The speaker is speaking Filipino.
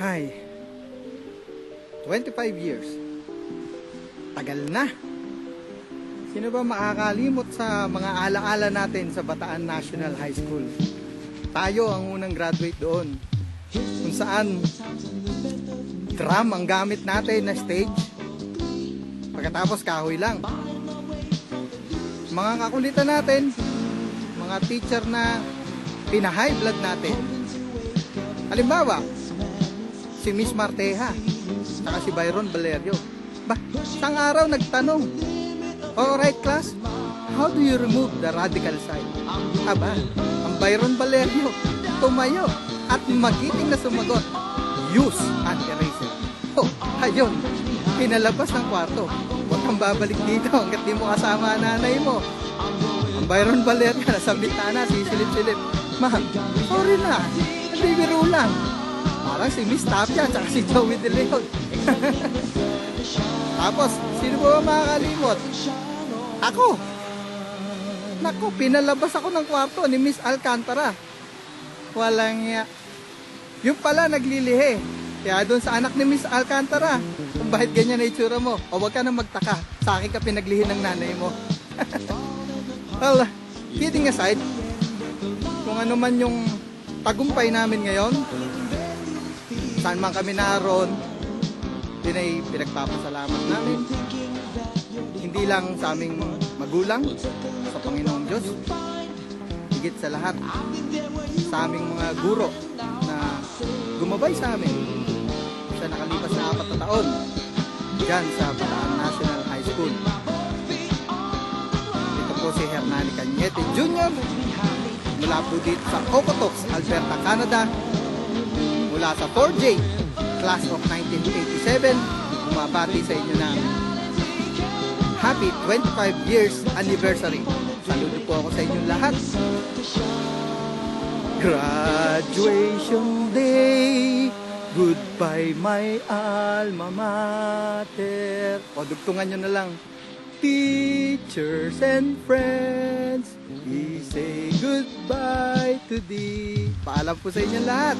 Hay, 25 years. Tagal na. Sino ba makakalimot sa mga alaala natin sa Bataan National High School? Tayo ang unang graduate doon. Kung saan drum ang gamit natin na stage. Pagkatapos kahoy lang. Mga kakulitan natin, mga teacher na pina-high blood natin. Halimbawa, si Miss Marteja, saka si Byron Valerio. Isang araw nagtanong, alright class, how do you remove the radical side? Aba, ang Byron Valerio, tumayo at magiting na sumagot, use an eraser. Oh, ayun, pinalabas ng kwarto. Huwag kang babalik dito hanggat di mo kasama ang nanay mo. Ang Byron Valerio, nasa bitana, sisilip-silip. Ma'am, sorry na, nagbibiro lang. Parang si Miss Tapia at si Joey De Leon. Tapos, sino ba makakalimot? Ako. Naku, pinalabas ako ng kwarto ni Miss Alcantara. Walang ya. Yung pala naglilihi. Kaya doon sa anak ni Miss Alcantara, kung bakit ganyan na itsura mo, o wag ka nang magtaka, sa akin ka pinaglihi ng nanay mo. Well, kidding aside, kung ano man yung tagumpay namin ngayon, saan man kami naroon, yun ay pinagpapasalamat namin. Hindi lang sa aming magulang, sa Panginoong Diyos, higit sa lahat, sa aming mga guro na gumabay sa amin sa nakalipas na 4 na taon dyan sa Bataan National High School. Ito po si Hernani Cañete Jr. mula po dito sa Okotoks, Alberta, Canada, mula sa 4J Class of 1987. Bumabati sa inyo ng Happy 25 years anniversary. Saludo po ako sa inyong lahat. Graduation day, goodbye my alma mater. O dugtungan nyo na lang. Teachers and friends, we say goodbye to thee. Paalam po sa inyong lahat.